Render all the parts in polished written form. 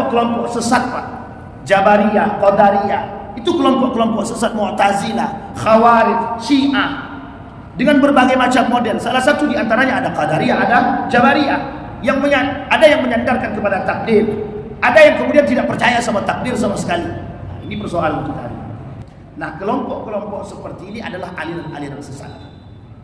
kelompok-kelompok sesat, Pak. Jabariyah, Qadariyah, itu kelompok-kelompok sesat. Mu'tazilah, Khawarij, Syiah, dengan berbagai macam model. Salah satu di antaranya ada Qadariyah, ada Jabariyah, yang ada yang menyandarkan kepada takdir, ada yang kemudian tidak percaya sama takdir sama sekali. Nah, ini persoalan kita. Nah, kelompok-kelompok seperti ini adalah aliran-aliran sesat,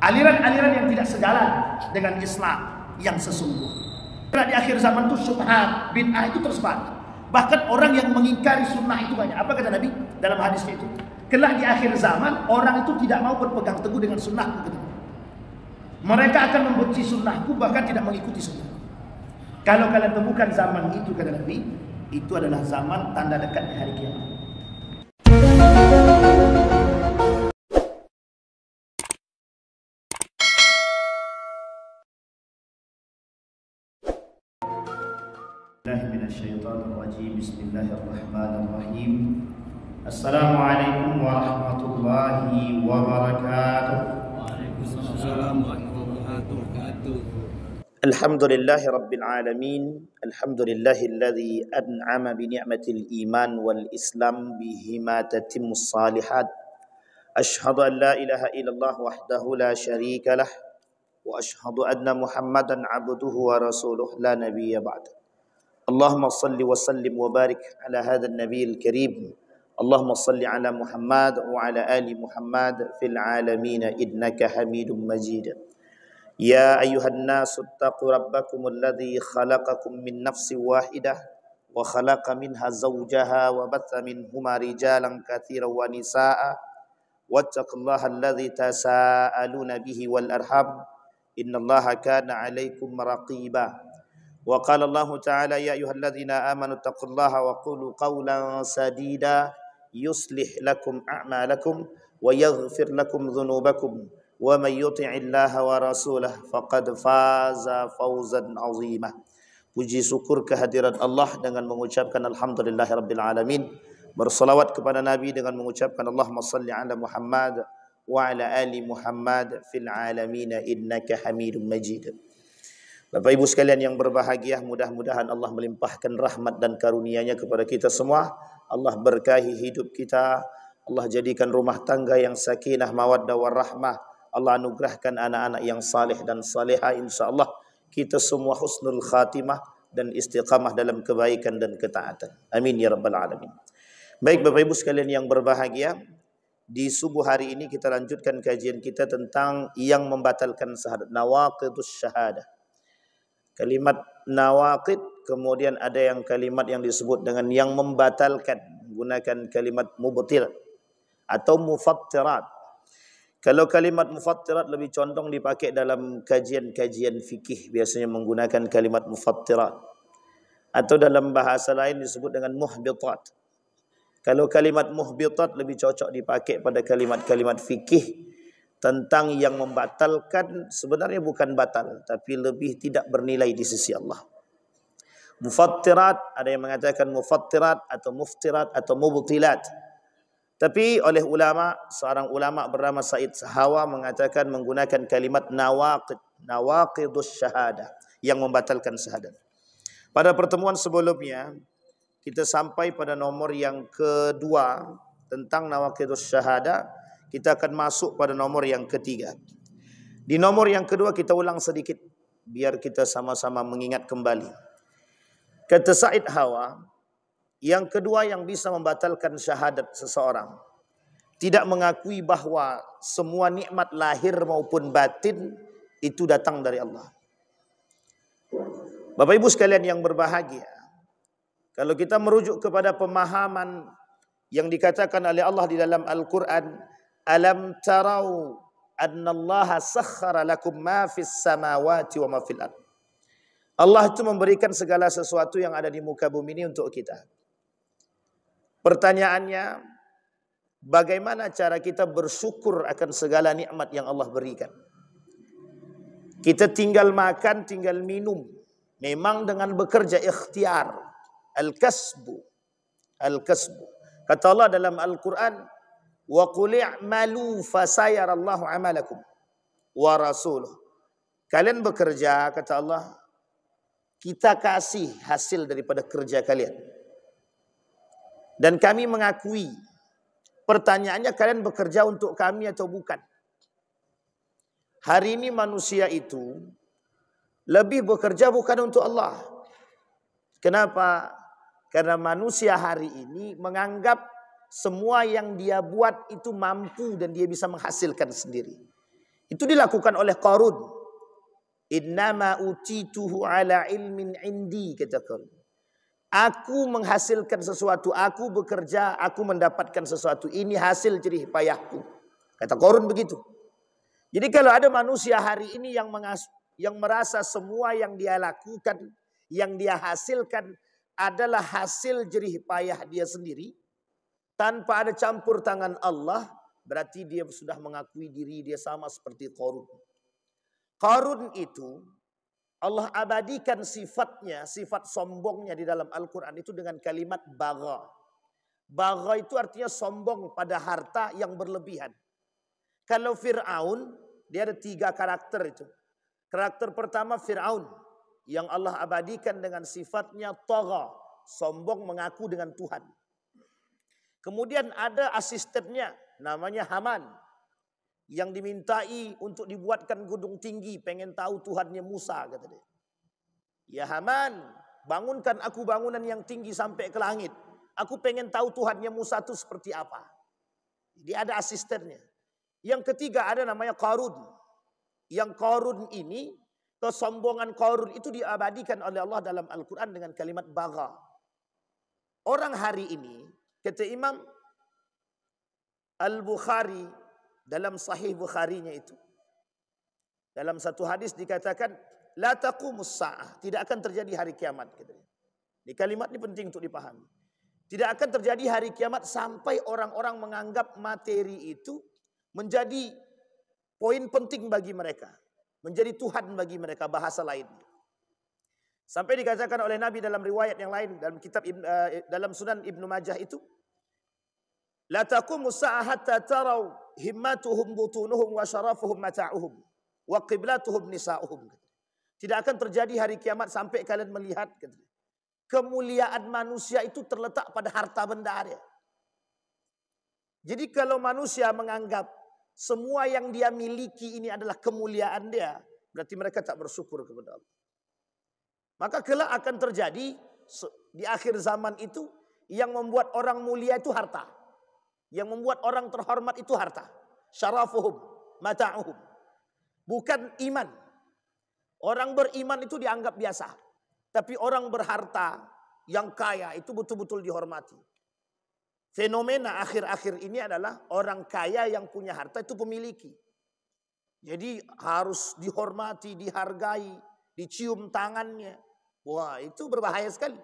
aliran-aliran yang tidak sejalan dengan Islam yang sesungguhnya. Karena di akhir zaman itu syubhat, bid'ah itu tersebar. Bahkan orang yang mengingkari sunnah itu banyak. Apa kata Nabi dalam hadisnya itu? Kelak di akhir zaman orang itu tidak mau berpegang teguh dengan sunnahku. Mereka akan membenci sunnahku, bahkan tidak mengikuti sunnah. Kalau kalian temukan zaman itu, kata Nabi, itu adalah zaman tanda dekatnya hari kiamat. Bismillahirrahmanirrahim. Assalamualaikum warahmatullahi wabarakatuh. Waalaikumsalam warahmatullahi wabarakatuh. Alhamdulillahi rabbil alamin. Alhamdulillahilladzi an'ama bi ni'matil iman wal islam bihima tatimmus salihat. Ashhadu an la ilaha illallah wahdahu la syarika lah wa ashhadu anna Muhammadan abduhu wa rasuluh la nabiyya ba'da. Allahumma salli wa sallim wa barik ala hadzal nabiyil karim. Allahumma salli ala Muhammad wa ala ali Muhammad fil alamin innaka Hamidum Majid. Ya ayyuhan nasu ittaqu rabbakumul ladzi khalaqakum min nafsin wahidah wa khalaqa minha zawjaha wa batha minhuma rijalan katsiran wa nisaa'a wattaqullaha alladzi tasaaluna bihi wal arham innallaha kana 'alaikum raqiba. Wa qala Allah Ta'ala ya ayyuhalladzina amanu taqullaha wa qulu qawlan sadida yuslih lakum a'malakum wa yaghfir lakum dhunubakum wa may yuti'illaha wa rasulahu faqad faza fawzan 'azima. Puji syukur kehadirat Allah dengan mengucapkan alhamdulillahirabbil alamin. Bersalawat kepada Nabi dengan mengucapkan Allahumma salli ala Muhammad wa ala ali Muhammad fil alamin innaka Hamidum Majid. Bapak Ibu sekalian yang berbahagia, mudah-mudahan Allah melimpahkan rahmat dan karunia-Nya kepada kita semua. Allah berkahi hidup kita. Allah jadikan rumah tangga yang sakinah, mawaddah warahmah. Allah anugerahkan anak-anak yang saleh dan salehah. InsyaAllah kita semua husnul khatimah dan istiqamah dalam kebaikan dan ketaatan. Amin ya rabbal alamin. Baik Bapak Ibu sekalian yang berbahagia, di subuh hari ini kita lanjutkan kajian kita tentang yang membatalkan syahadat, nawaqidus syahadah. Kalimat nawaqid, kemudian ada yang kalimat yang disebut dengan yang membatalkan, gunakan kalimat mubtil atau mufattirat. Kalau kalimat mufattirat lebih condong dipakai dalam kajian-kajian fikih, biasanya menggunakan kalimat mufattirat, atau dalam bahasa lain disebut dengan muhbitat. Kalau kalimat muhbitat lebih cocok dipakai pada kalimat-kalimat fikih tentang yang membatalkan, sebenarnya bukan batal, tapi lebih tidak bernilai di sisi Allah. Mufattirat, ada yang mengatakan mufattirat atau muftirat atau mubtilat. Tapi oleh ulama, seorang ulama bernama Said Hawa mengatakan menggunakan kalimat nawaqid, nawaqidus syahadah, yang membatalkan syahadat. Pada pertemuan sebelumnya kita sampai pada nomor yang kedua tentang nawaqidus syahadah. Kita akan masuk pada nomor yang ketiga. Di nomor yang kedua kita ulang sedikit biar kita sama-sama mengingat kembali. Kata Said Hawa, yang kedua yang bisa membatalkan syahadat seseorang, tidak mengakui bahwa semua nikmat lahir maupun batin itu datang dari Allah. Bapak Ibu sekalian yang berbahagia, kalau kita merujuk kepada pemahaman yang dikatakan oleh Allah di dalam Al-Quran, alam tarau annallaha sakhkhara lakum ma fis samawati wa ma fil ard. Allah itu memberikan segala sesuatu yang ada di muka bumi ini untuk kita. Pertanyaannya, bagaimana cara kita bersyukur akan segala nikmat yang Allah berikan? Kita tinggal makan, tinggal minum, memang dengan bekerja ikhtiar, al-kasbu. Al-kasbu. Kata Allah dalam Al-Quran, wa qul i'malu fasayarallahu amalakum wa rasuluh. Kalian bekerja, kata Allah, kita kasih hasil daripada kerja kalian. Dan kami mengakui, pertanyaannya kalian bekerja untuk kami atau bukan? Hari ini manusia itu lebih bekerja bukan untuk Allah. Kenapa? Karena manusia hari ini menganggap semua yang dia buat itu mampu dan dia bisa menghasilkan sendiri. Itu dilakukan oleh Qarun. Innama utituhu ala ilmin indi, kata Qarun. Aku menghasilkan sesuatu, aku bekerja, aku mendapatkan sesuatu. Ini hasil jerih payahku. Kata Qarun begitu. Jadi kalau ada manusia hari ini yang merasa semua yang dia lakukan, yang dia hasilkan adalah hasil jerih payah dia sendiri, tanpa ada campur tangan Allah, berarti dia sudah mengakui diri dia sama seperti Qarun. Qarun itu Allah abadikan sifatnya, sifat sombongnya di dalam Al-Quran itu dengan kalimat bagha. Bagha itu artinya sombong pada harta yang berlebihan. Kalau Fir'aun, dia ada 3 karakter itu. Karakter pertama Fir'aun, yang Allah abadikan dengan sifatnya tagha, sombong mengaku dengan Tuhan. Kemudian ada asistennya, namanya Haman, yang dimintai untuk dibuatkan gedung tinggi, pengen tahu Tuhannya Musa, kata dia. Ya Haman, bangunkan aku bangunan yang tinggi sampai ke langit. Aku pengen tahu Tuhannya Musa itu seperti apa. Jadi ada asistennya. Yang ketiga ada namanya Qarun. Yang Qarun ini, kesombongan Qarun itu diabadikan oleh Allah dalam Al-Quran dengan kalimat bagha. Orang hari ini, kata Imam Al-Bukhari, dalam Sahih Bukharinya itu, dalam satu hadis dikatakan, la taqumus sa'ah, tidak akan terjadi hari kiamat. Ini kalimat ini penting untuk dipahami. Tidak akan terjadi hari kiamat sampai orang-orang menganggap materi itu menjadi poin penting bagi mereka, menjadi Tuhan bagi mereka, bahasa lainnya. Sampai dikatakan oleh Nabi dalam riwayat yang lain, dalam kitab dalam Sunan Ibnu Majah itu, la taqumus sa'ah hatta taraw himmatuhum butunuhum wa syarafuhum mata'uhum wa qiblatuhum nisa'uhum. Tidak akan terjadi hari kiamat sampai kalian melihat kemuliaan manusia itu terletak pada harta benda dia. Jadi kalau manusia menganggap semua yang dia miliki ini adalah kemuliaan dia, berarti mereka tak bersyukur kepada Allah. Maka kelak akan terjadi di akhir zaman itu, yang membuat orang mulia itu harta. Yang membuat orang terhormat itu harta. Syarafuhum, mata'uhum. Bukan iman. Orang beriman itu dianggap biasa. Tapi orang berharta yang kaya itu betul-betul dihormati. Fenomena akhir-akhir ini adalah orang kaya yang punya harta itu pemiliki. Jadi harus dihormati, dihargai, dicium tangannya. Wah, itu berbahaya sekali.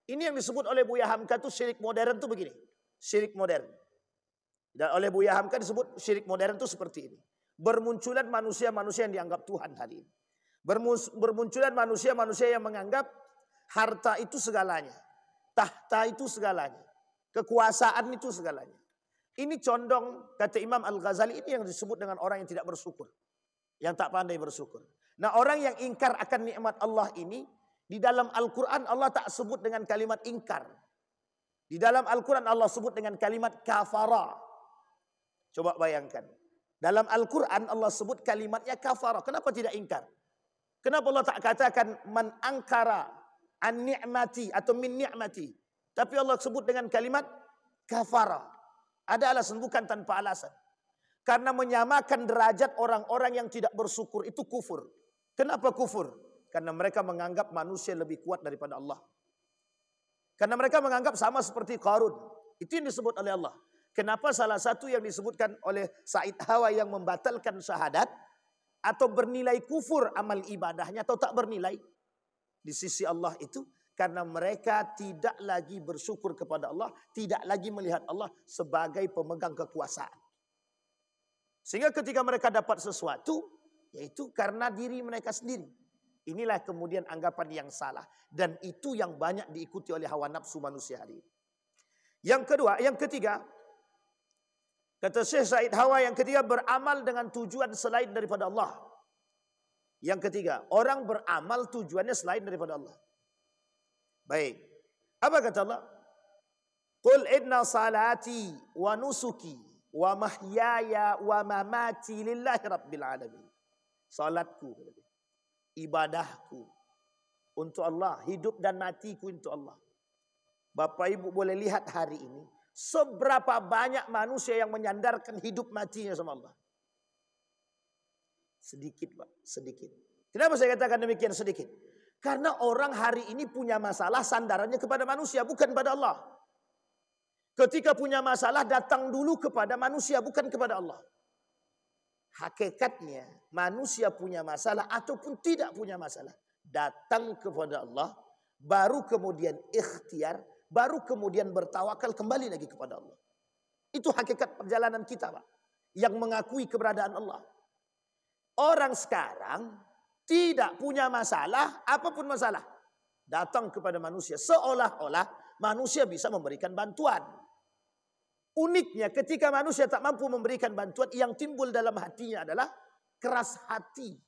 Ini yang disebut oleh Buya Hamka itu syirik modern itu begini. Syirik modern. Dan oleh Buya Hamka disebut syirik modern itu seperti ini. Bermunculan manusia-manusia yang dianggap Tuhan hari ini. Bermunculan manusia-manusia yang menganggap harta itu segalanya. Tahta itu segalanya. Kekuasaan itu segalanya. Ini condong, kata Imam Al-Ghazali, ini yang disebut dengan orang yang tidak bersyukur. Yang tak pandai bersyukur. Nah, orang yang ingkar akan nikmat Allah ini, di dalam Al-Quran Allah tak sebut dengan kalimat ingkar. Di dalam Al-Quran Allah sebut dengan kalimat kafara. Coba bayangkan. Dalam Al-Quran Allah sebut kalimatnya kafara. Kenapa tidak ingkar? Kenapa Allah tak katakan man angkara an ni'mati atau min ni'mati? Tapi Allah sebut dengan kalimat kafara. Ada alasan, bukan tanpa alasan. Karena menyamakan derajat orang-orang yang tidak bersyukur itu kufur. Kenapa kufur? Karena mereka menganggap manusia lebih kuat daripada Allah. Karena mereka menganggap sama seperti Qarun. Itu yang disebut oleh Allah. Kenapa salah satu yang disebutkan oleh Said Hawa yang membatalkan syahadat atau bernilai kufur amal ibadahnya atau tak bernilai di sisi Allah itu karena mereka tidak lagi bersyukur kepada Allah, tidak lagi melihat Allah sebagai pemegang kekuasaan. Sehingga ketika mereka dapat sesuatu, yaitu karena diri mereka sendiri. Inilah kemudian anggapan yang salah. Dan itu yang banyak diikuti oleh hawa nafsu manusia hari ini. Yang ketiga, kata Syekh Said Hawa, yang ketiga beramal dengan tujuan selain daripada Allah. Yang ketiga, orang beramal tujuannya selain daripada Allah. Baik. Apa kata Allah? Qul inna salati wa nusuki wa mahyaya wa mamati lillahi rabbil alamin. Salatku, ibadahku untuk Allah, hidup dan matiku untuk Allah. Bapak Ibu boleh lihat hari ini seberapa banyak manusia yang menyandarkan hidup matinya sama Allah. Sedikit, Pak, sedikit. Kenapa saya katakan demikian sedikit? Karena orang hari ini punya masalah sandarannya kepada manusia, bukan pada Allah. Ketika punya masalah datang dulu kepada manusia, bukan kepada Allah. Hakikatnya manusia punya masalah ataupun tidak punya masalah, datang kepada Allah, baru kemudian ikhtiar, baru kemudian bertawakal kembali lagi kepada Allah. Itu hakikat perjalanan kita, Pak, yang mengakui keberadaan Allah. Orang sekarang tidak punya masalah, apapun masalah, datang kepada manusia seolah-olah manusia bisa memberikan bantuan. Uniknya ketika manusia tak mampu memberikan bantuan, yang timbul dalam hatinya adalah keras hati.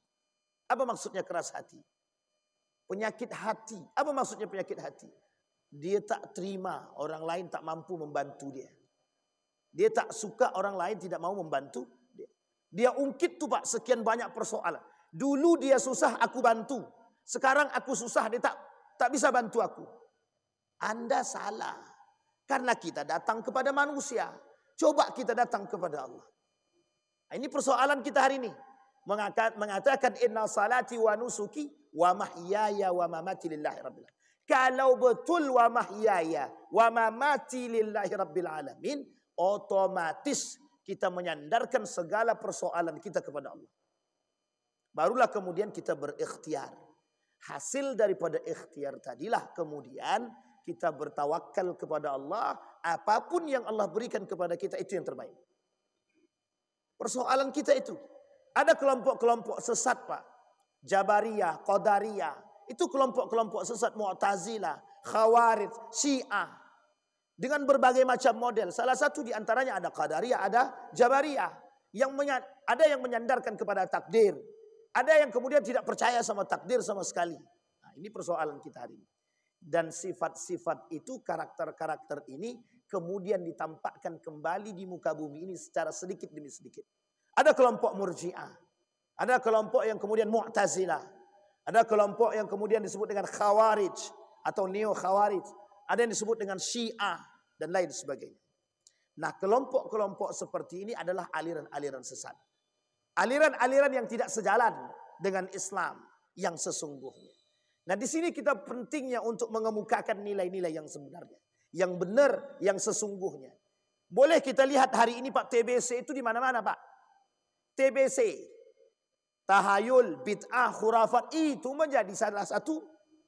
Apa maksudnya keras hati? Penyakit hati. Apa maksudnya penyakit hati? Dia tak terima orang lain tak mampu membantu dia. Dia tak suka orang lain tidak mau membantu dia. Dia ungkit tuh, Pak, sekian banyak persoalan. Dulu dia susah, aku bantu. Sekarang aku susah, dia tak bisa bantu aku. Anda salah. Karena kita datang kepada manusia. Coba kita datang kepada Allah. Nah, ini persoalan kita hari ini. Mengatakan inna salati wa nusuki wa mahyaya wa mamati lillahi rabbil alamin. Kalau betul wa mahyaya wa mamati lillahi rabbil alamin, otomatis kita menyandarkan segala persoalan kita kepada Allah. Barulah kemudian kita berikhtiar. Hasil daripada ikhtiar tadilah kemudian kita bertawakal kepada Allah. Apapun yang Allah berikan kepada kita itu yang terbaik. Persoalan kita itu. Ada kelompok-kelompok sesat, Pak. Jabariyah, Qadariyah. Itu kelompok-kelompok sesat, Mu'tazilah, Khawarij, Syiah. Dengan berbagai macam model. Salah satu di antaranya ada Qadariyah, ada Jabariyah. Ada yang menyandarkan kepada takdir. Ada yang kemudian tidak percaya sama takdir sama sekali. Nah, ini persoalan kita hari ini. Dan sifat-sifat itu, karakter-karakter ini kemudian ditampakkan kembali di muka bumi ini secara sedikit demi sedikit. Ada kelompok Murji'ah. Ada kelompok yang kemudian Mu'tazilah. Ada kelompok yang kemudian disebut dengan Khawarij atau Neo-Khawarij. Ada yang disebut dengan Syiah dan lain sebagainya. Nah, kelompok-kelompok seperti ini adalah aliran-aliran sesat. Aliran-aliran yang tidak sejalan dengan Islam yang sesungguhnya. Nah, di sini kita pentingnya untuk mengemukakan nilai-nilai yang sebenarnya, yang benar, yang sesungguhnya. Boleh kita lihat hari ini, Pak, TBC itu di mana-mana, Pak. TBC, tahayul, bid'ah, khurafat, itu menjadi salah satu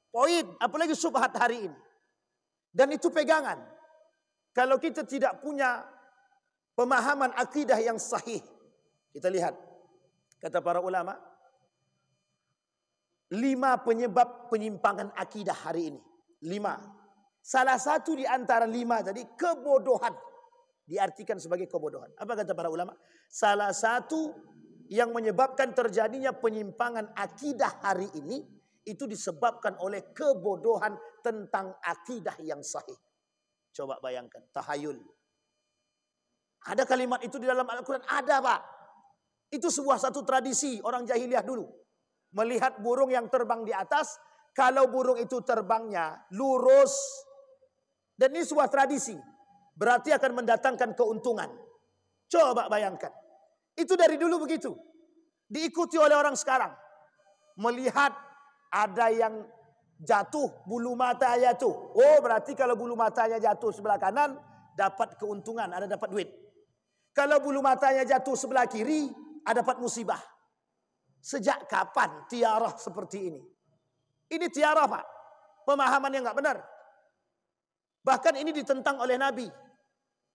poin, apalagi syubhat hari ini. Dan itu pegangan. Kalau kita tidak punya pemahaman akidah yang sahih, kita lihat, kata para ulama, 5 penyebab penyimpangan akidah hari ini. 5. Salah satu di antara 5 tadi, kebodohan. Diartikan sebagai kebodohan. Apa kata para ulama? Salah satu yang menyebabkan terjadinya penyimpangan akidah hari ini, itu disebabkan oleh kebodohan tentang akidah yang sahih. Coba bayangkan, tahayul. Ada kalimat itu di dalam Al-Quran? Ada, Pak. Itu sebuah satu tradisi orang jahiliyah dulu. Melihat burung yang terbang di atas, kalau burung itu terbangnya lurus, dan ini sebuah tradisi, berarti akan mendatangkan keuntungan. Coba bayangkan. Itu dari dulu begitu. Diikuti oleh orang sekarang. Melihat ada yang jatuh, bulu mata jatuh. Oh, berarti kalau bulu matanya jatuh sebelah kanan, dapat keuntungan, ada dapat duit. Kalau bulu matanya jatuh sebelah kiri, ada dapat musibah. Sejak kapan tiarah seperti ini? Ini tiarah, Pak. Pemahaman yang enggak benar. Bahkan ini ditentang oleh Nabi.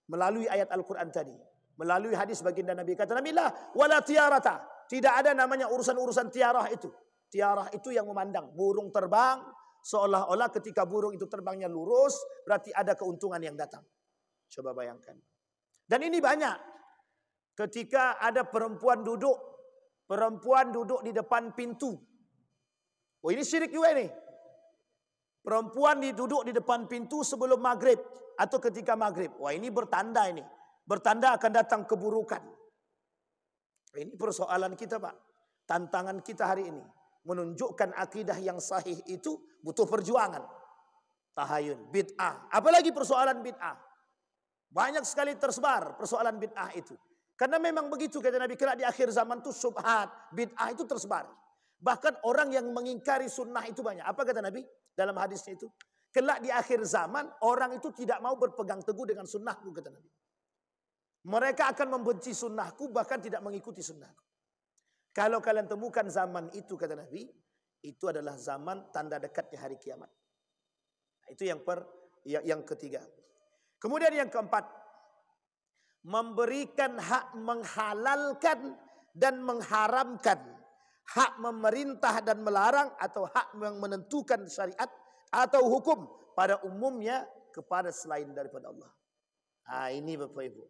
Melalui ayat Al-Quran tadi. Melalui hadis baginda Nabi. Kata Nabi, la wala tiarata. Tidak ada namanya urusan-urusan tiarah itu. Tiarah itu yang memandang. Burung terbang. Seolah-olah ketika burung itu terbangnya lurus. Berarti ada keuntungan yang datang. Coba bayangkan. Dan ini banyak. Ketika ada perempuan duduk Perempuan duduk di depan pintu. Oh, ini syirik juga ini. Perempuan duduk di depan pintu sebelum maghrib atau ketika maghrib. Wah, ini bertanda ini. Bertanda akan datang keburukan. Ini persoalan kita, Pak. Tantangan kita hari ini. Menunjukkan akidah yang sahih itu butuh perjuangan. Tahayun, bid'ah. Apalagi persoalan bid'ah. Banyak sekali tersebar persoalan bid'ah itu. Karena memang begitu kata Nabi, kelak di akhir zaman itu syubhat, bid'ah itu tersebar. Bahkan orang yang mengingkari sunnah itu banyak. Apa kata Nabi dalam hadisnya itu? Kelak di akhir zaman orang itu tidak mau berpegang teguh dengan sunnahku kata Nabi. Mereka akan membenci sunnahku bahkan tidak mengikuti sunnahku. Kalau kalian temukan zaman itu kata Nabi, itu adalah zaman tanda dekatnya hari kiamat. Itu yang ketiga. Kemudian yang keempat, memberikan hak menghalalkan dan mengharamkan, hak memerintah dan melarang atau hak yang menentukan syariat atau hukum pada umumnya kepada selain daripada Allah. Ini Bapak Ibu.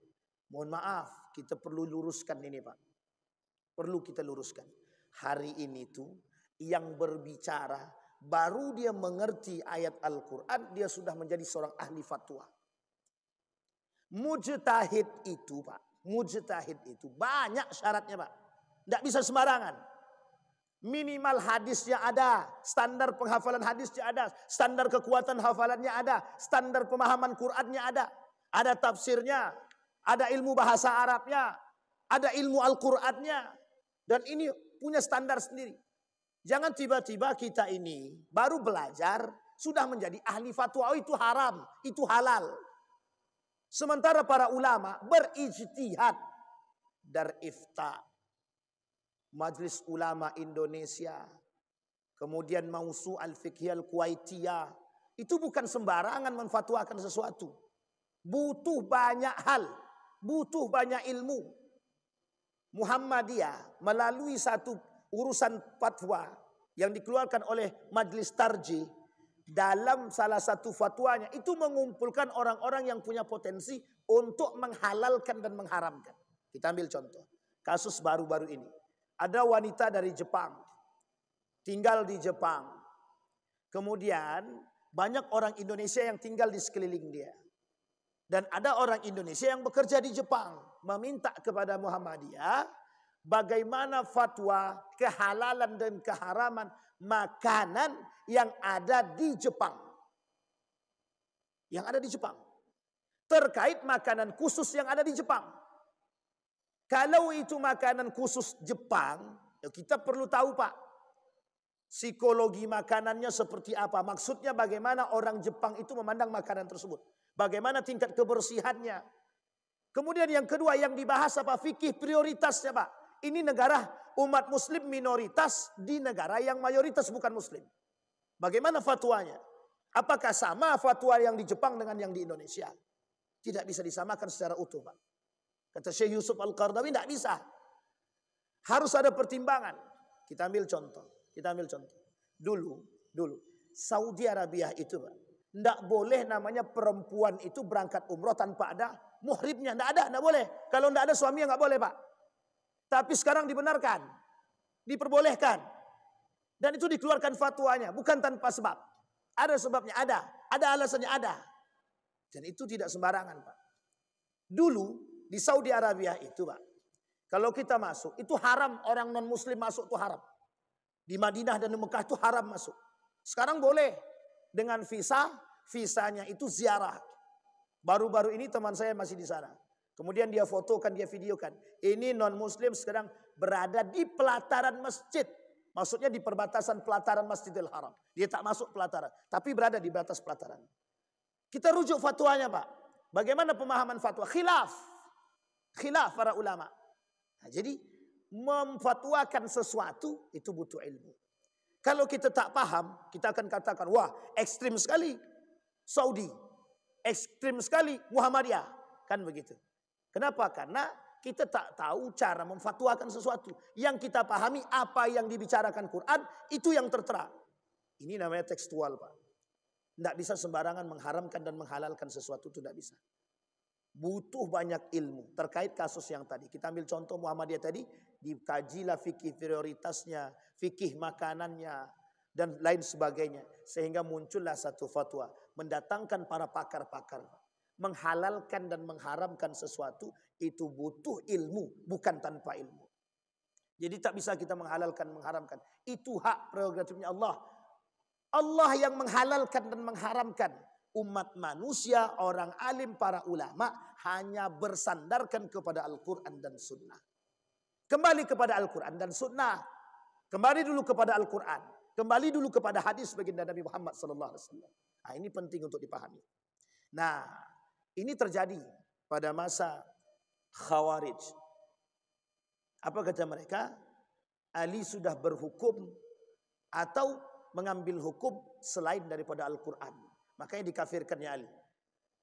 Mohon maaf, kita perlu luruskan ini Pak. Perlu kita luruskan. Hari ini tuh yang berbicara baru dia mengerti ayat Al-Quran, dia sudah menjadi seorang ahli fatwa. Mujtahid itu Pak, mujtahid itu banyak syaratnya Pak. Tidak bisa sembarangan. Minimal hadisnya ada, standar penghafalan hadisnya ada, standar kekuatan hafalannya ada, standar pemahaman Qurannya ada tafsirnya, ada ilmu bahasa Arabnya, ada ilmu Al-Qurannya. Dan ini punya standar sendiri. Jangan tiba-tiba kita ini baru belajar, sudah menjadi ahli fatwa. Oh, itu haram, itu halal. Sementara para ulama berijtihad dari ifta. Majelis Ulama Indonesia. Kemudian Mausu' al-Fiqhiyah al-Kuwaitiyah. Itu bukan sembarangan menfatwakan sesuatu. Butuh banyak hal. Butuh banyak ilmu. Muhammadiyah melalui satu urusan fatwa yang dikeluarkan oleh Majelis Tarjih, dalam salah satu fatwanya itu mengumpulkan orang-orang yang punya potensi untuk menghalalkan dan mengharamkan. Kita ambil contoh kasus baru-baru ini. Ada wanita dari Jepang tinggal di Jepang, kemudian banyak orang Indonesia yang tinggal di sekeliling dia. Dan ada orang Indonesia yang bekerja di Jepang meminta kepada Muhammadiyah bagaimana fatwa kehalalan dan keharaman makanan yang ada di Jepang. Yang ada di Jepang. Terkait makanan khusus yang ada di Jepang. Kalau itu makanan khusus Jepang, ya kita perlu tahu Pak. Psikologi makanannya seperti apa. Maksudnya bagaimana orang Jepang itu memandang makanan tersebut. Bagaimana tingkat kebersihannya. Kemudian yang kedua yang dibahas apa? Fikih prioritasnya Pak. Ini negara umat muslim minoritas di negara yang mayoritas bukan muslim. Bagaimana fatwanya? Apakah sama fatwa yang di Jepang dengan yang di Indonesia? Tidak bisa disamakan secara utuh Pak. Kata Syekh Yusuf Al-Qardawi tidak bisa. Harus ada pertimbangan. Kita ambil contoh. Dulu Saudi Arabia itu Pak. Tidak boleh namanya perempuan itu berangkat umroh tanpa ada muhrimnya. Tidak boleh. Kalau tidak ada suaminya nggak boleh Pak. Tapi sekarang dibenarkan. Diperbolehkan. Dan itu dikeluarkan fatwanya. Bukan tanpa sebab. Ada sebabnya, ada. Ada alasannya, ada. Dan itu tidak sembarangan Pak. Dulu di Saudi Arabia itu Pak. Kalau kita masuk, itu haram orang non muslim masuk itu haram. Di Madinah dan di Mekah itu haram masuk. Sekarang boleh. Dengan visanya itu ziarah. Baru-baru ini teman saya masih di sana. Kemudian dia fotokan, dia videokan. Ini non-muslim sekarang berada di pelataran masjid. Maksudnya di perbatasan pelataran Masjidil Haram. Dia tak masuk pelataran. Tapi berada di batas pelataran. Kita rujuk fatwanya Pak. Bagaimana pemahaman fatwa? Khilaf para ulama. Nah, jadi memfatwakan sesuatu itu butuh ilmu. Kalau kita tak paham, kita akan katakan, wah ekstrim sekali Saudi, ekstrim sekali Muhammadiyah. Kan begitu. Kenapa? Karena kita tak tahu cara memfatwakan sesuatu. Yang kita pahami apa yang dibicarakan Quran, itu yang tertera. Ini namanya tekstual Pak. Tidak bisa sembarangan mengharamkan dan menghalalkan sesuatu, itu tidak bisa. Butuh banyak ilmu terkait kasus yang tadi. Kita ambil contoh Muhammadiyah tadi, dikajilah fikih prioritasnya, fikih makanannya, dan lain sebagainya. Sehingga muncullah satu fatwa, mendatangkan para pakar-pakar. Menghalalkan dan mengharamkan sesuatu itu butuh ilmu, bukan tanpa ilmu. Jadi tak bisa kita menghalalkan, mengharamkan. Itu hak prerogatifnya Allah. Allah yang menghalalkan dan mengharamkan. Umat manusia, orang alim, para ulama hanya bersandarkan kepada Al-Quran dan Sunnah. Kembali kepada Al-Quran dan Sunnah. Kembali dulu kepada Al-Quran. Kembali dulu kepada hadis baginda Nabi Muhammad SAW. Nah, ini penting untuk dipahami. Nah, ini terjadi pada masa Khawarij. Apa kata mereka? Ali sudah berhukum atau mengambil hukum selain daripada Al-Quran. Makanya dikafirkannya Ali.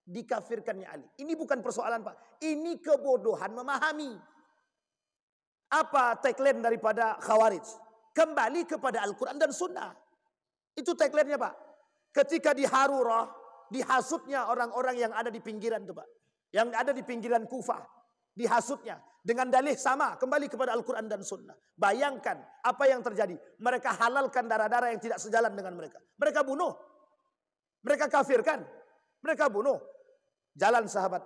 Dikafirkannya Ali. Ini bukan persoalan Pak. Ini kebodohan memahami. Apa tagline daripada Khawarij? Kembali kepada Al-Quran dan Sunnah. Itu tagline-nya Pak. Ketika di Harurah, dihasutnya orang-orang yang ada di pinggiran itu Pak. Yang ada di pinggiran Kufah. Dihasutnya. Dengan dalih sama. Kembali kepada Al-Quran dan Sunnah. Bayangkan apa yang terjadi. Mereka halalkan darah-darah yang tidak sejalan dengan mereka. Mereka bunuh. Mereka kafirkan. Mereka bunuh. Jalan sahabat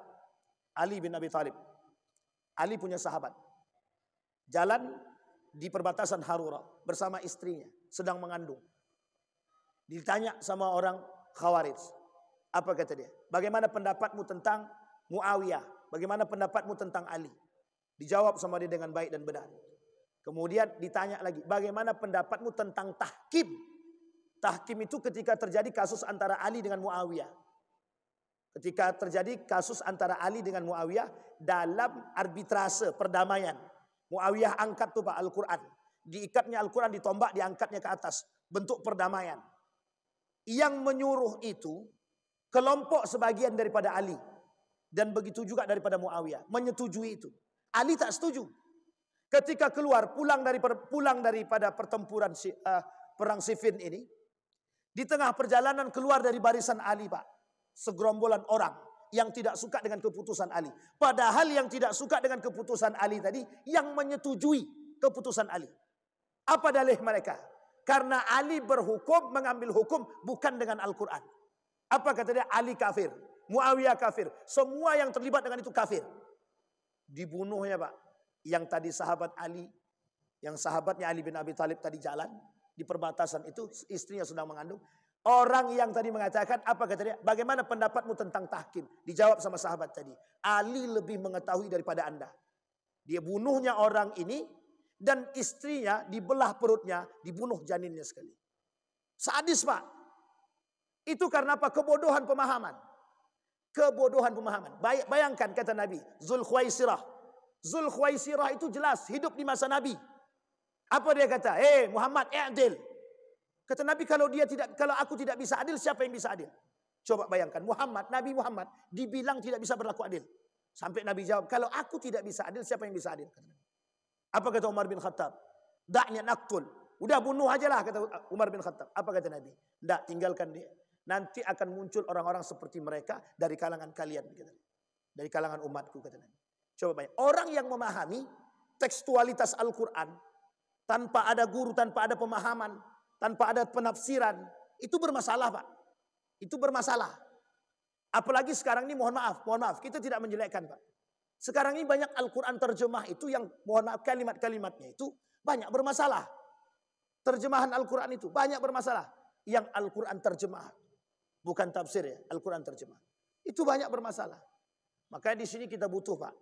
Ali bin Abi Thalib. Ali punya sahabat. Jalan di perbatasan Harura bersama istrinya. Sedang mengandung. Ditanya sama orang Khawarij. Apa kata dia? Bagaimana pendapatmu tentang Muawiyah? Bagaimana pendapatmu tentang Ali? Dijawab sama dia dengan baik dan benar. Kemudian ditanya lagi. Bagaimana pendapatmu tentang tahkim? Tahkim itu ketika terjadi kasus antara Ali dengan Muawiyah. Ketika terjadi kasus antara Ali dengan Muawiyah dalam arbitrase perdamaian. Muawiyah angkat tuh Pak Al-Quran. Diikatnya Al-Quran, ditombak, diangkatnya ke atas. Bentuk perdamaian. Yang menyuruh itu kelompok sebagian daripada Ali. Dan begitu juga daripada Muawiyah. Menyetujui itu. Ali tak setuju. Ketika keluar pulang daripada pertempuran perang Siffin ini. Di tengah perjalanan keluar dari barisan Ali Pak. Segerombolan orang yang tidak suka dengan keputusan Ali. Padahal yang tidak suka dengan keputusan Ali tadi yang menyetujui keputusan Ali. Apa dalih mereka? Karena Ali berhukum, mengambil hukum bukan dengan Al-Quran. Apa kata dia? Ali kafir. Muawiyah kafir. Semua yang terlibat dengan itu kafir. Dibunuhnya Pak. Yang tadi sahabat Ali. Yang sahabatnya Ali bin Abi Thalib tadi jalan. Di perbatasan itu istrinya sedang mengandung. Orang yang tadi mengatakan, apa kata dia? Bagaimana pendapatmu tentang tahkim? Dijawab sama sahabat tadi. Ali lebih mengetahui daripada anda. Dia bunuhnya orang ini. Dan istrinya dibelah perutnya. Dibunuh janinnya sekali. Sadis Pak. Itu karena apa? Kebodohan pemahaman. Kebodohan pemahaman. Bayangkan kata Nabi. Zulkhuwaisirah. Zulkhuwaisirah itu jelas hidup di masa Nabi. Apa dia kata? Muhammad, i'dil. Kata Nabi, kalau aku tidak bisa adil, siapa yang bisa adil? Coba bayangkan, Nabi Muhammad dibilang tidak bisa berlaku adil. Sampai Nabi jawab, kalau aku tidak bisa adil, siapa yang bisa adil? Apa kata Umar bin Khattab? Da'nya naqtul. Udah bunuh aja lah, kata Umar bin Khattab. Apa kata Nabi? Tidak, tinggalkan dia. Nanti akan muncul orang-orang seperti mereka dari kalangan kalian. Kata. Dari kalangan umatku, kata Nabi. Coba bayangkan, orang yang memahami tekstualitas Al-Quran, tanpa ada guru, tanpa ada pemahaman, tanpa ada penafsiran, itu bermasalah Pak. Itu bermasalah. Apalagi sekarang ini mohon maaf, kita tidak menjelekkan Pak. Sekarang ini banyak Al-Quran terjemah itu yang mohon maaf kalimat-kalimatnya itu banyak bermasalah. Terjemahan Al-Quran itu banyak bermasalah. Yang Al-Quran terjemah, bukan tafsir ya, Al-Quran terjemah. Itu banyak bermasalah. Makanya di sini kita butuh Pak.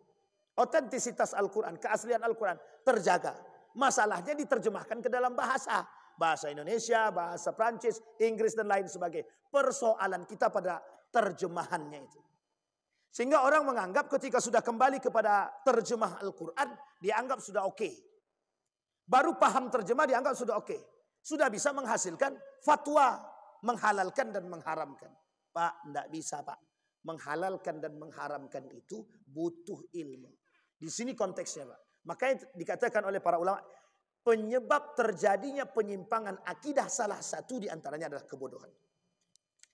Otentisitas Al-Quran, keaslian Al-Quran terjaga. Masalahnya diterjemahkan ke dalam bahasa. Bahasa Indonesia, bahasa Prancis, Inggris dan lain sebagainya. Persoalan kita pada terjemahannya itu. Sehingga orang menganggap ketika sudah kembali kepada terjemah Al-Quran, dianggap sudah oke. Baru paham terjemah dianggap sudah oke. Sudah bisa menghasilkan fatwa, menghalalkan dan mengharamkan. Pak, tidak bisa Pak. Menghalalkan dan mengharamkan itu butuh ilmu. Di sini konteksnya Pak. Makanya dikatakan oleh para ulama, penyebab terjadinya penyimpangan akidah salah satu di antaranya adalah kebodohan.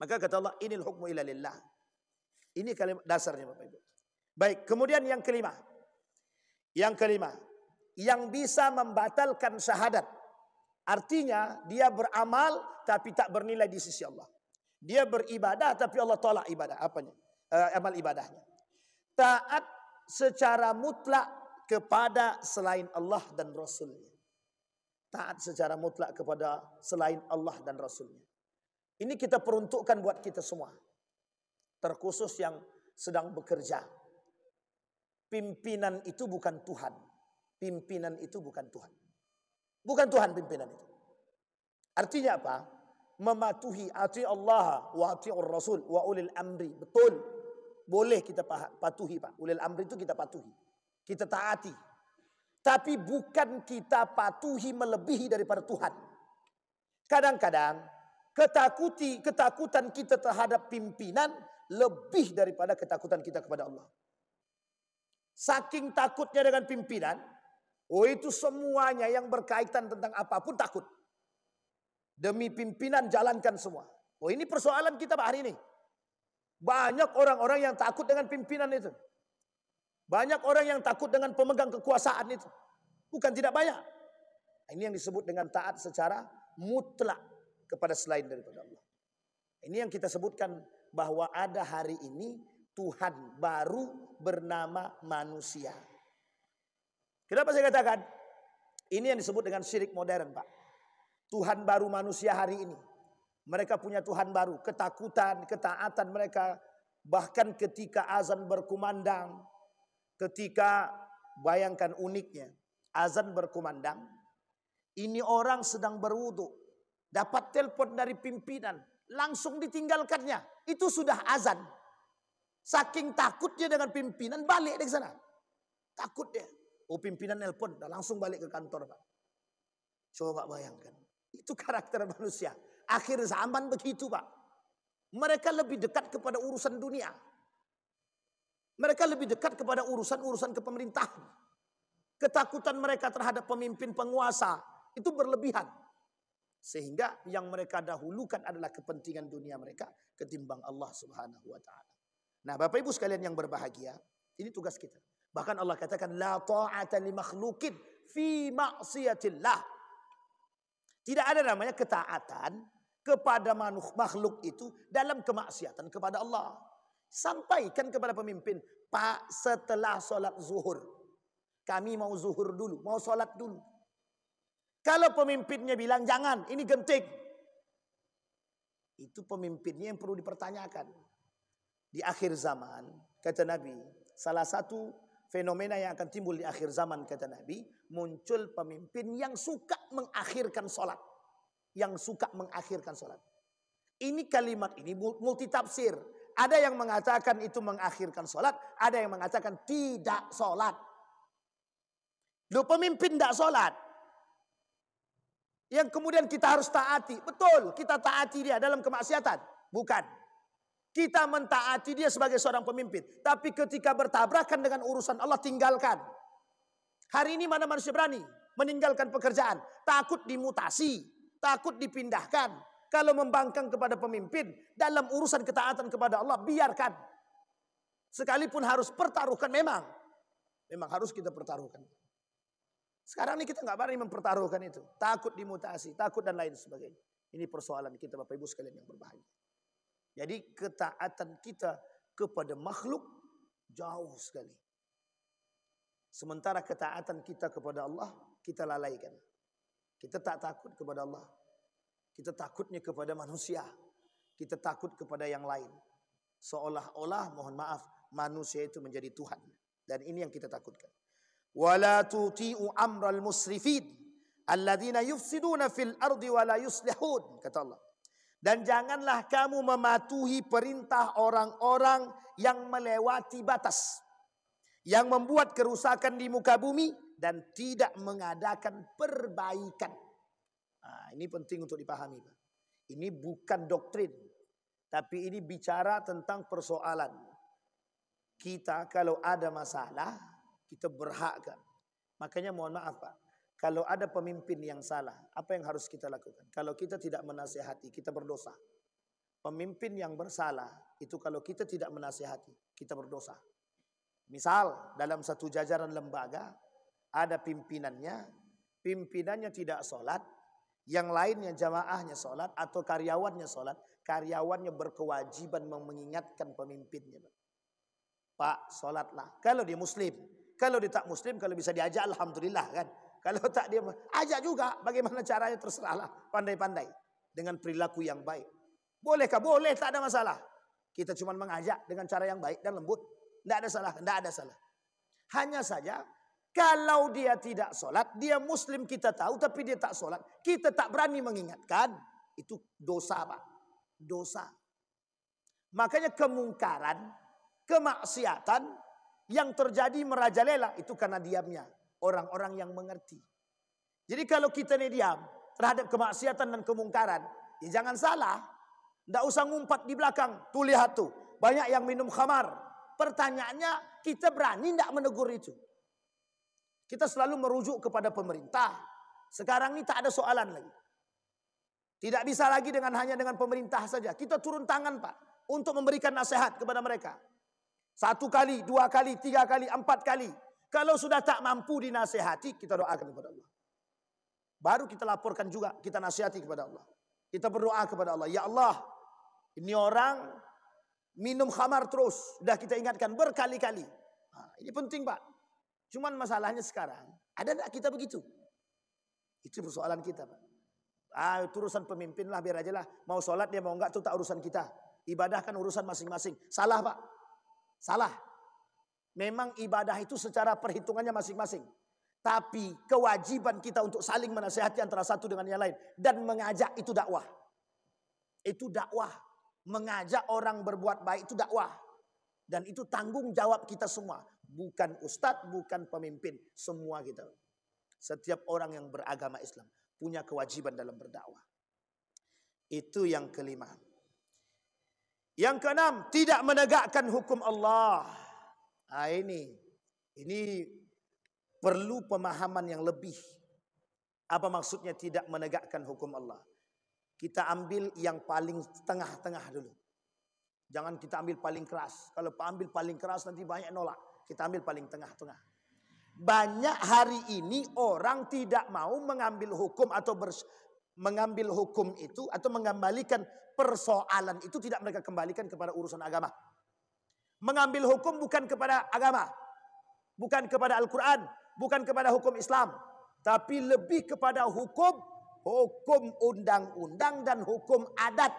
Maka kata Allah, inil hukmu illa lillah. Ini kalimat dasarnya Bapak Ibu. Baik, kemudian yang kelima. Yang kelima, yang bisa membatalkan syahadat. Artinya dia beramal tapi tak bernilai di sisi Allah. Dia beribadah tapi Allah tolak ibadah apanya? Amal ibadahnya. Taat secara mutlak kepada selain Allah dan Rasulnya. Taat secara mutlak kepada selain Allah dan Rasulnya. Ini kita peruntukkan buat kita semua. Terkhusus yang sedang bekerja. Pimpinan itu bukan Tuhan. Pimpinan itu bukan Tuhan. Bukan Tuhan pimpinan itu. Artinya apa? Mematuhi ati Allah wa ati'ur Rasul wa ulil amri. Betul. Boleh kita patuhi Pak. Ulil amri itu kita patuhi. Kita taati. Tapi bukan kita patuhi melebihi daripada Tuhan. Kadang-kadang ketakutan kita terhadap pimpinan lebih daripada ketakutan kita kepada Allah. Saking takutnya dengan pimpinan, itu semuanya yang berkaitan tentang apapun takut. Demi pimpinan jalankan semua. Ini persoalan kita hari ini. Banyak orang-orang yang takut dengan pimpinan itu. Banyak orang yang takut dengan pemegang kekuasaan itu. Bukan tidak banyak. Ini yang disebut dengan taat secara mutlak kepada selain daripada Allah. Ini yang kita sebutkan bahwa ada hari ini Tuhan baru bernama manusia. Kenapa saya katakan? Ini yang disebut dengan syirik modern, Pak. Tuhan baru manusia hari ini. Mereka punya Tuhan baru. Ketakutan, ketaatan mereka. Bahkan ketika azan berkumandang. Ketika, bayangkan uniknya. Azan berkumandang. Ini orang sedang berwudu. Dapat telepon dari pimpinan. Langsung ditinggalkannya. Itu sudah azan. Saking takutnya dengan pimpinan, balik dari sana. Takut dia. Pimpinan nelpon, langsung balik ke kantor, Pak. Coba bayangkan. Itu karakter manusia. Akhir zaman begitu, Pak. Mereka lebih dekat kepada urusan dunia. Mereka lebih dekat kepada urusan-urusan kepemerintahan. Ketakutan mereka terhadap pemimpin penguasa itu berlebihan. Sehingga yang mereka dahulukan adalah kepentingan dunia mereka ketimbang Allah Subhanahu wa taala. Nah, Bapak Ibu sekalian yang berbahagia, ini tugas kita. Bahkan Allah katakan la ta'ata li makhluqin fi ma'siyatillah. Tidak ada namanya ketaatan kepada makhluk itu dalam kemaksiatan kepada Allah. Sampaikan kepada pemimpin, Pak, setelah sholat zuhur. Kami mau zuhur dulu, mau sholat dulu. Kalau pemimpinnya bilang jangan, ini genting. Itu pemimpinnya yang perlu dipertanyakan. Di akhir zaman, kata Nabi, salah satu fenomena yang akan timbul di akhir zaman, kata Nabi, muncul pemimpin yang suka mengakhirkan sholat. Yang suka mengakhirkan sholat. Ini kalimat ini multi tafsir. Ada yang mengatakan itu mengakhirkan sholat, ada yang mengatakan tidak sholat. Loh, pemimpin tidak sholat. Yang kemudian kita harus taati. Betul, kita taati dia dalam kemaksiatan. Bukan. Kita mentaati dia sebagai seorang pemimpin. Tapi ketika bertabrakan dengan urusan Allah, tinggalkan. Hari ini mana manusia berani meninggalkan pekerjaan? Takut dimutasi. Takut dipindahkan. Kalau membangkang kepada pemimpin dalam urusan ketaatan kepada Allah, biarkan. Sekalipun harus pertaruhkan, memang harus kita pertaruhkan. Sekarang ini kita nggak berani mempertaruhkan itu. Takut dimutasi, takut dan lain sebagainya. Ini persoalan kita Bapak Ibu sekalian yang berbahagia. Jadi ketaatan kita kepada makhluk jauh sekali. Sementara ketaatan kita kepada Allah kita lalaikan. Kita tak takut kepada Allah. Kita takutnya kepada manusia. Kita takut kepada yang lain. Seolah-olah, mohon maaf, manusia itu menjadi Tuhan. Dan ini yang kita takutkan. Wala tuti'u amral musrifin alladzina yufsiduna fil ardi wala yuslihun, kata Allah. Dan janganlah kamu mematuhi perintah orang-orang yang melewati batas. Yang membuat kerusakan di muka bumi dan tidak mengadakan perbaikan. Nah, ini penting untuk dipahami, Pak. Ini bukan doktrin. Tapi ini bicara tentang persoalan. Kita kalau ada masalah, kita berhak kan. Makanya mohon maaf, Pak. Kalau ada pemimpin yang salah, apa yang harus kita lakukan? Kalau kita tidak menasihati, kita berdosa. Pemimpin yang bersalah, itu kalau kita tidak menasihati, kita berdosa. Misal dalam satu jajaran lembaga ada pimpinannya tidak sholat, yang lainnya jamaahnya sholat atau karyawannya sholat, karyawannya berkewajiban mengingatkan pemimpinnya. Pak, sholatlah. Kalau dia muslim, kalau dia tak muslim, kalau bisa diajak alhamdulillah kan. Kalau tak dia ajak juga, bagaimana caranya terserahlah, pandai-pandai dengan perilaku yang baik. Bolehkah? Boleh, tak ada masalah. Kita cuma mengajak dengan cara yang baik dan lembut. Tidak ada salah, tidak ada salah. Hanya saja kalau dia tidak sholat, dia muslim kita tahu tapi dia tak sholat, kita tak berani mengingatkan, itu dosa Pak. Dosa. Makanya kemungkaran, kemaksiatan yang terjadi merajalela itu karena diamnya orang-orang yang mengerti. Jadi kalau kita ini diam terhadap kemaksiatan dan kemungkaran, ya jangan salah. Tidak usah ngumpat di belakang. Tuh lihat tuh, banyak yang minum khamar. Pertanyaannya, kita berani tidak menegur itu? Kita selalu merujuk kepada pemerintah. Sekarang ini tak ada soalan lagi. Tidak bisa lagi hanya dengan pemerintah saja. Kita turun tangan Pak, untuk memberikan nasihat kepada mereka. 1 kali, 2 kali, 3 kali, 4 kali. Kalau sudah tak mampu dinasihati, kita doakan kepada Allah. Baru kita laporkan juga, kita nasihati kepada Allah. Kita berdoa kepada Allah. Ya Allah, ini orang minum khamar terus. Sudah kita ingatkan berkali-kali. Ini penting Pak. Cuman masalahnya sekarang, ada tak kita begitu? Itu persoalan kita Pak. Itu urusan pemimpin lah, biar aja lah. Mau sholat dia mau enggak, itu tak urusan kita. Ibadah kan urusan masing-masing. Salah Pak. Salah. Memang ibadah itu secara perhitungannya masing-masing. Tapi kewajiban kita untuk saling menasihati antara satu dengan yang lain. Dan mengajak itu dakwah. Itu dakwah. Mengajak orang berbuat baik itu dakwah. Dan itu tanggung jawab kita semua. Bukan ustadz, bukan pemimpin. Semua kita. Setiap orang yang beragama Islam punya kewajiban dalam berdakwah. Itu yang kelima. Yang keenam, tidak menegakkan hukum Allah. Ini perlu pemahaman yang lebih. Apa maksudnya tidak menegakkan hukum Allah? Kita ambil yang paling tengah-tengah dulu. Jangan kita ambil paling keras. Kalau ambil paling keras nanti banyak nolak. Kita ambil paling tengah-tengah. Banyak hari ini orang tidak mau mengambil hukum atau mengambil hukum itu atau mengembalikan persoalan itu, tidak mereka kembalikan kepada urusan agama. Mengambil hukum bukan kepada agama, bukan kepada Al-Quran, bukan kepada hukum Islam, tapi lebih kepada hukum undang-undang dan hukum adat.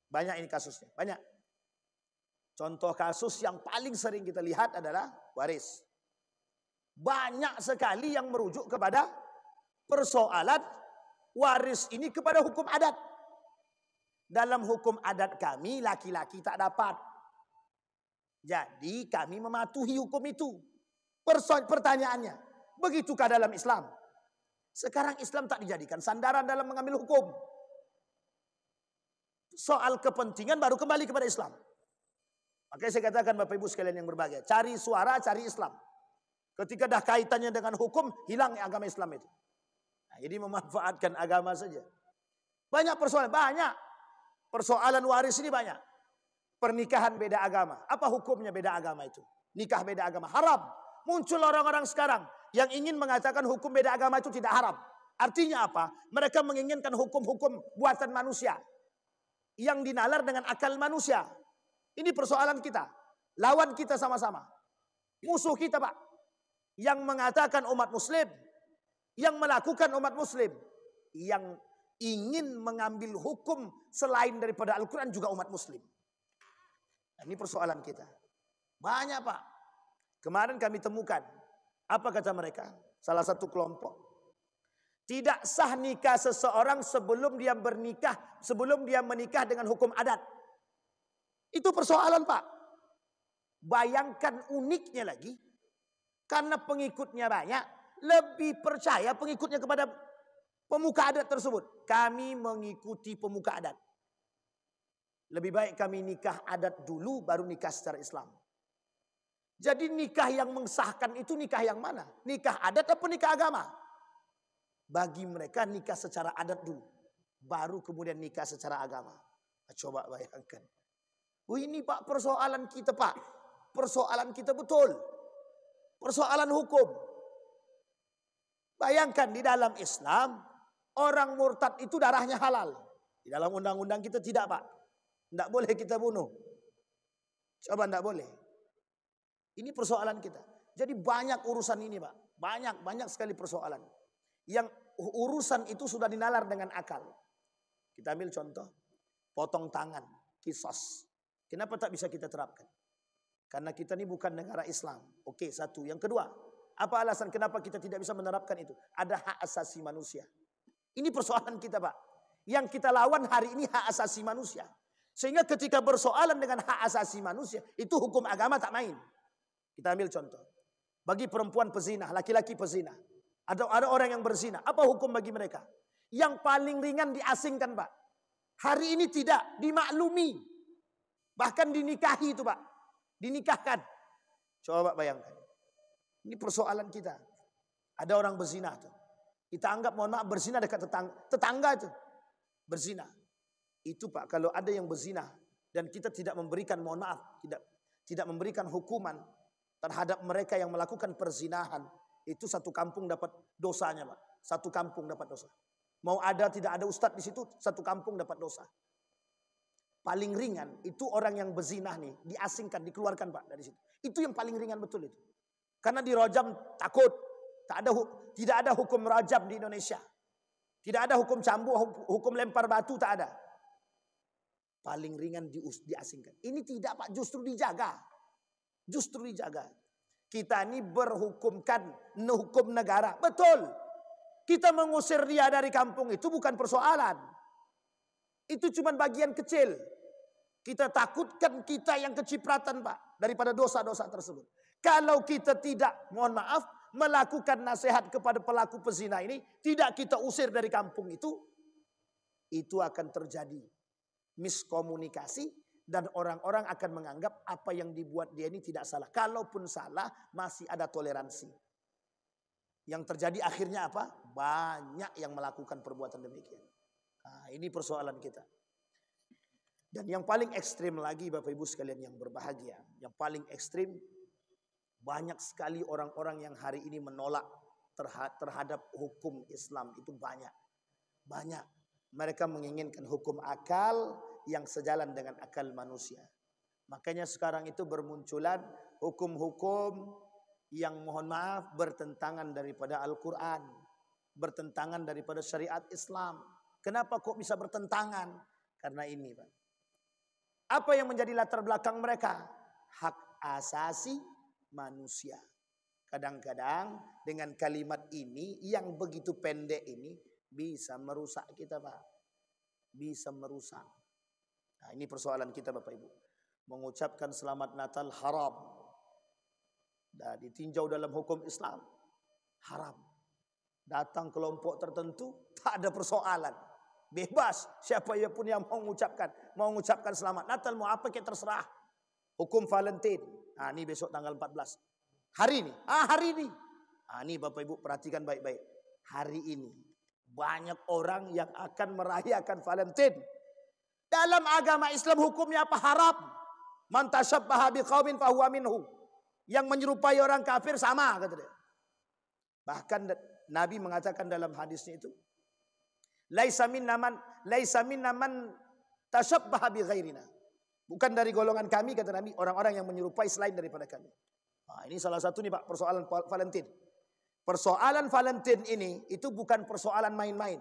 Banyak ini kasusnya, banyak. Contoh kasus yang paling sering kita lihat adalah waris. Banyak sekali yang merujuk kepada persoalan waris ini kepada hukum adat. Dalam hukum adat kami laki-laki tak dapat. Jadi kami mematuhi hukum itu. Pertanyaannya, begitukah dalam Islam? Sekarang Islam tak dijadikan sandaran dalam mengambil hukum. Soal kepentingan baru kembali kepada Islam. Makanya saya katakan Bapak Ibu sekalian yang berbahagia, cari suara, cari Islam. Ketika dah kaitannya dengan hukum, hilang agama Islam itu. Nah, jadi memanfaatkan agama saja. Banyak persoalan, banyak. Persoalan waris ini banyak. Pernikahan beda agama. Apa hukumnya beda agama itu? Nikah beda agama, haram. Muncul orang-orang sekarang yang ingin mengatakan hukum beda agama itu tidak haram. Artinya apa? Mereka menginginkan hukum-hukum buatan manusia. Yang dinalar dengan akal manusia. Ini persoalan kita. Lawan kita sama-sama. Musuh kita Pak. Yang mengatakan umat muslim. Yang melakukan umat muslim. Yang ingin mengambil hukum selain daripada Al-Quran juga umat muslim. Nah, ini persoalan kita. Banyak Pak. Kemarin kami temukan. Apa kata mereka? Salah satu kelompok. Tidak sah nikah seseorang sebelum dia bernikah. Sebelum dia menikah dengan hukum adat. Itu persoalan Pak. Bayangkan uniknya lagi. Karena pengikutnya banyak. Lebih percaya pengikutnya kepada pemuka adat tersebut. Kami mengikuti pemuka adat. Lebih baik kami nikah adat dulu baru nikah secara Islam. Jadi nikah yang mensahkan itu nikah yang mana? Nikah adat atau nikah agama? Bagi mereka nikah secara adat dulu. Baru kemudian nikah secara agama. Coba bayangkan. Ini Pak persoalan kita Pak. persoalan kita betul. Persoalan hukum. Bayangkan di dalam Islam, orang murtad itu darahnya halal. Di dalam undang-undang kita tidak, Pak. Tidak boleh kita bunuh. Coba tidak boleh. Ini persoalan kita. Jadi banyak urusan ini, Pak. Banyak sekali persoalan. Yang urusan itu sudah dinalar dengan akal. Kita ambil contoh. Potong tangan. Kisos. Kenapa tak bisa kita terapkan? Karena kita ini bukan negara Islam. Oke, satu. Yang kedua, apa alasan kenapa kita tidak bisa menerapkan itu? Ada hak asasi manusia. Ini persoalan kita, Pak. Yang kita lawan hari ini hak asasi manusia. Sehingga ketika bersoalan dengan hak asasi manusia, itu hukum agama tak main. Kita ambil contoh. Bagi perempuan pezina, laki-laki pezina. Ada orang yang berzina. Apa hukum bagi mereka? Yang paling ringan diasingkan, Pak. Hari ini tidak, dimaklumi. Bahkan dinikahi itu, Pak. Dinikahkan. Coba bayangkan. Ini persoalan kita. Ada orang berzina tuh. Kita anggap mohon maaf berzina dekat tetangga itu. Berzina. Itu, Pak, kalau ada yang berzina dan kita tidak memberikan mohon maaf, tidak memberikan hukuman terhadap mereka yang melakukan perzinahan, itu satu kampung dapat dosanya, Pak. Satu kampung dapat dosa. Mau ada tidak ada ustadz di situ, satu kampung dapat dosa. Paling ringan itu orang yang berzina nih diasingkan, dikeluarkan, Pak, dari situ. Itu yang paling ringan betul itu. Karena di rajam takut, tidak ada hukum rajam di Indonesia. Tidak ada hukum cambuk, hukum lempar batu tak ada. Paling ringan diasingkan. Ini tidak, Pak, justru dijaga. Justru dijaga. Kita ini berhukumkan hukum negara. Betul. Kita mengusir dia dari kampung itu bukan persoalan. Itu cuma bagian kecil. Kita takutkan kita yang kecipratan, Pak, daripada dosa-dosa tersebut. Kalau kita tidak, mohon maaf, melakukan nasihat kepada pelaku pezina ini, tidak kita usir dari kampung itu akan terjadi miskomunikasi dan orang-orang akan menganggap apa yang dibuat dia ini tidak salah. Kalaupun salah, masih ada toleransi. Yang terjadi akhirnya apa? Banyak yang melakukan perbuatan demikian. Nah, ini persoalan kita. Dan yang paling ekstrim lagi, Bapak Ibu sekalian yang berbahagia, yang paling ekstrim, banyak sekali orang-orang yang hari ini menolak terhadap hukum Islam itu banyak. Banyak. Mereka menginginkan hukum akal yang sejalan dengan akal manusia. Makanya sekarang itu bermunculan hukum-hukum yang mohon maaf bertentangan daripada Al-Quran, bertentangan daripada syariat Islam. Kenapa kok bisa bertentangan? Karena ini, Pak. Apa yang menjadi latar belakang mereka? Hak asasi manusia. Kadang-kadang dengan kalimat ini yang begitu pendek ini bisa merusak kita, Pak. Bisa merusak. Nah, ini persoalan kita, Bapak Ibu. Mengucapkan selamat Natal haram. Dan ditinjau dalam hukum Islam haram. Datang kelompok tertentu tak ada persoalan. Bebas siapa pun yang mau mengucapkan selamat Natal, mau apa kayak terserah. Hukum Valentine. Nah, ini besok tanggal 14. Hari ini. Hari ini. Nah, ini Bapak Ibu perhatikan baik-baik. Hari ini banyak orang yang akan merayakan Valentine. Dalam agama Islam hukumnya apa? Haram. Man tasyabbaha biqaumin fahuwa minhum. Yang menyerupai orang kafir sama, kata dia. Bahkan Nabi mengatakan dalam hadisnya itu, laisa minna man tasyabbaha bi ghairina. Bukan dari golongan kami, kata Nabi, orang-orang yang menyerupai selain daripada kami. Nah, ini salah satu nih, Pak, persoalan Valentine. Persoalan Valentine ini itu bukan persoalan main-main.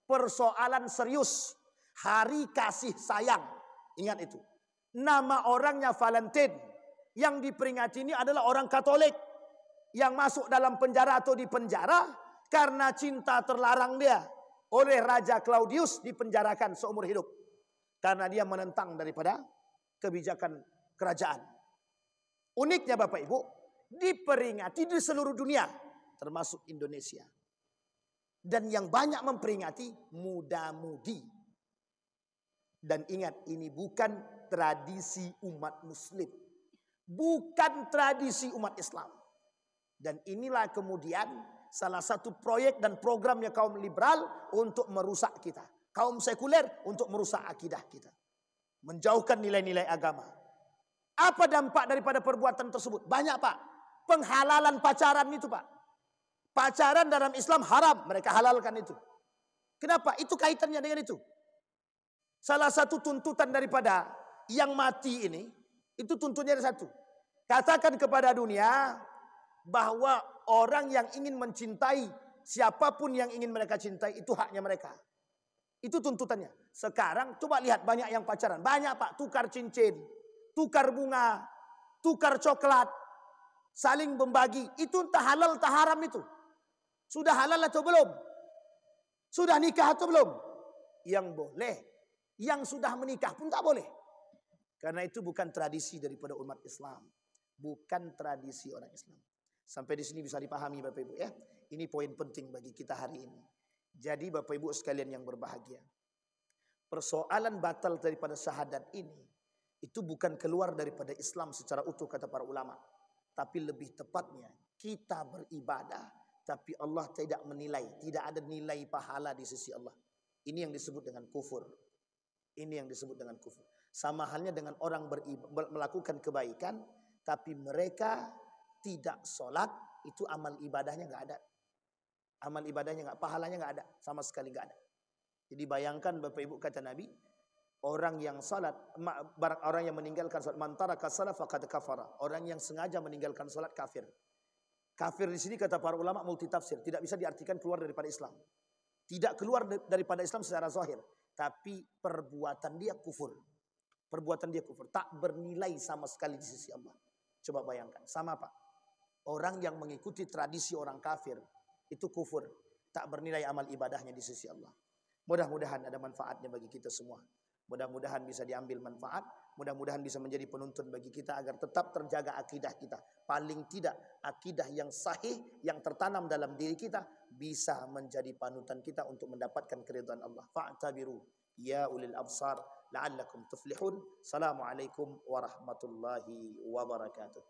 Persoalan serius. Hari kasih sayang. Ingat itu. Nama orangnya Valentine. Yang diperingati ini adalah orang Katolik. Yang masuk dalam penjara atau di penjara karena cinta terlarang dia. Oleh Raja Claudius dipenjarakan seumur hidup. Karena dia menentang daripada kebijakan kerajaan. Uniknya Bapak Ibu, diperingati di seluruh dunia. Termasuk Indonesia. Dan yang banyak memperingati muda-mudi. Dan ingat, ini bukan tradisi umat Muslim. Bukan tradisi umat Islam. Dan inilah kemudian salah satu proyek dan programnya kaum liberal untuk merusak kita. Kaum sekuler untuk merusak akidah kita. Menjauhkan nilai-nilai agama. Apa dampak daripada perbuatan tersebut? Banyak Pak. Penghalalan pacaran itu Pak. Pacaran dalam Islam haram. Mereka halalkan itu. Kenapa? Itu kaitannya dengan itu. Salah satu tuntutan daripada yang mati ini, itu tuntutannya ada satu. Katakan kepada dunia bahwa orang yang ingin mencintai siapapun yang ingin mereka cintai, itu haknya mereka. Itu tuntutannya. Sekarang coba lihat banyak yang pacaran. Banyak Pak, tukar cincin, tukar bunga, tukar coklat, saling membagi. Itu entah halal entah haram itu. Sudah halal atau belum? Sudah nikah atau belum? Yang boleh. Yang sudah menikah pun tak boleh. Karena itu bukan tradisi daripada umat Islam. Bukan tradisi orang Islam. Sampai di sini bisa dipahami Bapak Ibu ya. Ini poin penting bagi kita hari ini. Jadi Bapak Ibu sekalian yang berbahagia. Persoalan batal daripada syahadat ini. Itu bukan keluar daripada Islam secara utuh kata para ulama. Tapi lebih tepatnya kita beribadah. Tapi Allah tidak menilai. Tidak ada nilai pahala di sisi Allah. Ini yang disebut dengan kufur. Ini yang disebut dengan kufur. Sama halnya dengan orang melakukan kebaikan. Tapi mereka tidak sholat. Itu amal ibadahnya nggak ada. Amal ibadahnya nggak, pahalanya nggak ada. Sama sekali nggak ada. Jadi bayangkan Bapak Ibu kata Nabi. Orang yang sholat, orang yang meninggalkan sholat. Man taraka shalah faqad kafara. Orang yang sengaja meninggalkan sholat kafir. Kafir di sini kata para ulama multitafsir. Tidak bisa diartikan keluar daripada Islam. Tidak keluar daripada Islam secara zahir. Tapi perbuatan dia kufur. Perbuatan dia kufur. Tak bernilai sama sekali di sisi Allah. Coba bayangkan. Sama Pak. Orang yang mengikuti tradisi orang kafir. Itu kufur. Tak bernilai amal ibadahnya di sisi Allah. Mudah-mudahan ada manfaatnya bagi kita semua. Mudah-mudahan bisa diambil manfaat. Mudah-mudahan bisa menjadi penuntun bagi kita agar tetap terjaga akidah kita. Paling tidak akidah yang sahih, yang tertanam dalam diri kita bisa menjadi panutan kita untuk mendapatkan keridhaan Allah. Fa'tabiru ya ulil absar la'allakum tuflihun. Assalamualaikum warahmatullahi wabarakatuh.